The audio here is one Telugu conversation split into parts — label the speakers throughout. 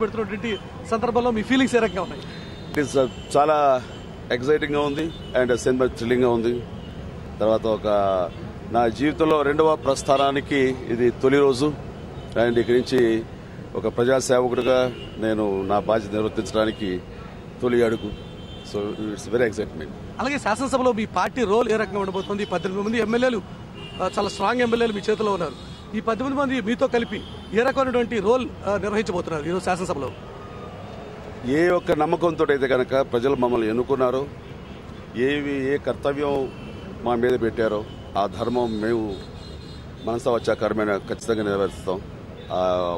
Speaker 1: పెడుతున్నటువంటి సందర్భంలో మీ ఫీలింగ్స్ ఏ రకంగా ఉన్నాయి?
Speaker 2: ఇట్స్ చాలా ఎక్సైటింగ్ గా ఉంది అండ్ సినిమా థ్రిల్లింగ్ గా ఉంది. తర్వాత ఒక నా జీవితంలో రెండవ ప్రస్థానానికి ఇది తొలి రోజు అండ్ ఇక్కడి నుంచి ఒక ప్రజాసేవకుడిగా నేను నా బాధ్యత నిర్వర్తించడానికి తొలి అడుగు. So it's very excitement.
Speaker 1: అలాగే శాసనసభలో మీ పార్టీ రోల్ ఏ రకంగా ఉండబోతుంది? 18 మంది ఎమ్మెల్యేలు, చాలా స్ట్రాంగ్ ఎమ్మెల్యేలు మీ చేతిలో ఉన్నారు. ఈ 18 మంది మీతో కలిపి ఏ రకమైనటువంటి రోల్ నిర్వహించబోతున్నారు ఈరోజు శాసనసభలో?
Speaker 2: ఏ ఒక్క నమ్మకంతో అయితే కనుక ప్రజలు మమ్మల్ని ఎన్నుకున్నారో, ఏ కర్తవ్యం మా మీద పెట్టారో ఆ ధర్మం మేము మనసా వచ్చాకరమైన ఖచ్చితంగా నెరవేరుస్తాం.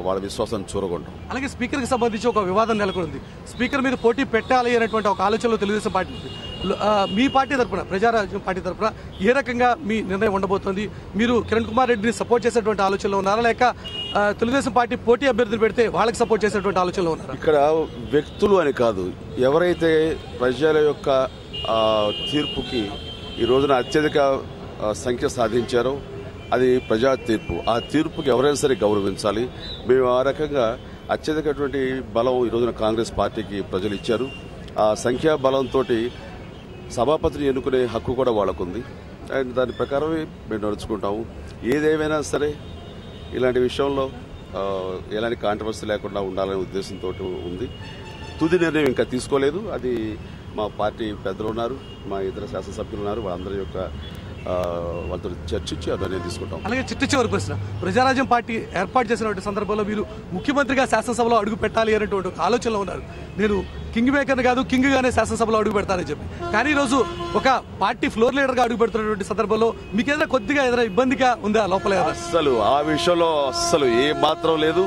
Speaker 2: వాళ్ళ విశ్వాసాన్ని చూరగొంటాం.
Speaker 1: అలాగే స్పీకర్ కి సంబంధించి ఒక వివాదం నెలకొంది. స్పీకర్ మీద పోటీ పెట్టాలి అనేటువంటి ఒక ఆలోచనలో తెలుగుదేశం పార్టీ, మీ పార్టీ తరఫున, ప్రజారాజ్యం పార్టీ తరఫున ఏ రకంగా మీ నిర్ణయం ఉండబోతోంది? మీరు కిరణ్ కుమార్ రెడ్డిని సపోర్ట్ చేసేటువంటి ఆలోచనలో ఉన్నారా, లేక తెలుగుదేశం పార్టీ పోటీ అభ్యర్థులు పెడితే వాళ్ళకి సపోర్ట్ చేసేటువంటి ఆలోచనలో ఉన్నారా?
Speaker 2: ఇక్కడ వ్యక్తులు అని కాదు, ఎవరైతే ప్రజల యొక్క తీర్పుకి ఈ రోజున అత్యధిక సంఖ్య సాధించారో అది ప్రజా తీర్పు. ఆ తీర్పుకి ఎవరైనా సరే గౌరవించాలి. మేము ఆ రకంగా అత్యధికటువంటి బలం ఈ రోజున కాంగ్రెస్ పార్టీకి ప్రజలు ఇచ్చారు. ఆ సంఖ్యా బలంతో సభాపతిని ఎన్నుకునే హక్కు కూడా వాళ్ళకుంది అండ్ దాని ప్రకారమే మేము నడుచుకుంటాము. ఏదేమైనా సరే ఇలాంటి విషయంలో ఎలాంటి కాంట్రవర్సీ లేకుండా ఉండాలనే ఉద్దేశంతో ఉంది. తుది నిర్ణయం ఇంకా తీసుకోలేదు. అది మా పార్టీ పెద్దలు ఉన్నారు, మా ఇతర శాసనసభ్యులు ఉన్నారు, వాళ్ళందరి యొక్క వాళ్ళతో చర్చించి అదనే తీసుకుంటాం.
Speaker 1: అలాగే చివరి ప్రశ్న, ప్రజారాజ్యం పార్టీ ఏర్పాటు చేసినటువంటి సందర్భంలో మీరు ముఖ్యమంత్రిగా శాసనసభలో అడుగు పెట్టాలి అనేటువంటి ఒక ఆలోచనలో ఉన్నారు. నేను కింగ్ మేకర్ కాదు, కింగ్ గానే శాసనసభలో అడుగు పెడతానని చెప్పి. కానీ ఈ రోజు ఒక పార్టీ ఫ్లోర్ లీడర్ గా అడుగు పెడుతున్నటువంటి సందర్భంలో మీకు ఏదైనా కొద్దిగా ఏదైనా ఇబ్బందిగా ఉందా లోపల?
Speaker 2: అస్సలు ఆ విషయంలో అస్సలు ఏ మాత్రం లేదు.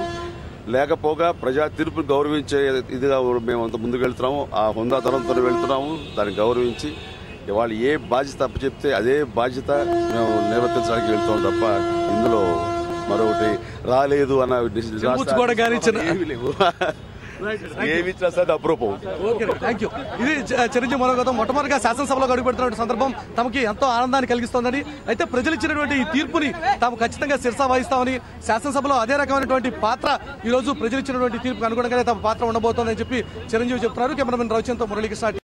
Speaker 2: లేకపోగా ప్రజా తీర్పును గౌరవించే ఇదిగా మేము అంత ముందుకు వెళ్తున్నాము. ఆ హుందాతనంతో వెళ్తున్నాము. దాన్ని గౌరవించి వాళ్ళు ఏ బాధ్యత అప్పచెప్తే అదే బాధ్యత మేము నిర్వర్తించడానికి వెళ్తాం తప్ప ఇందులో మరొకటి రాలేదు అన్న ఏమిచ్చినా సరే అప్రూపం.
Speaker 1: ఇది చిరంజీవి మనోగతం మొట్టమొదటిగా శాసనసభలో అడుగు పెడుతున్న సందర్భం తమకి ఎంతో ఆనందాన్ని కలిగిస్తోందని, అయితే ప్రజలు ఇచ్చినటువంటి ఈ తీర్పుని తాము ఖచ్చితంగా శిరసా వహిస్తామని, శాసనసభలో అదే రకమైనటువంటి పాత్ర ఈ రోజు ప్రజలు ఇచ్చినటువంటి తీర్పుకు అనుగుణంగానే తమ పాత్ర ఉండబోతోందని చెప్పి చిరంజీవి చెప్తున్నారు. కెమెరామెన్ రవిచంద్రతో మురళీకృష్ణ.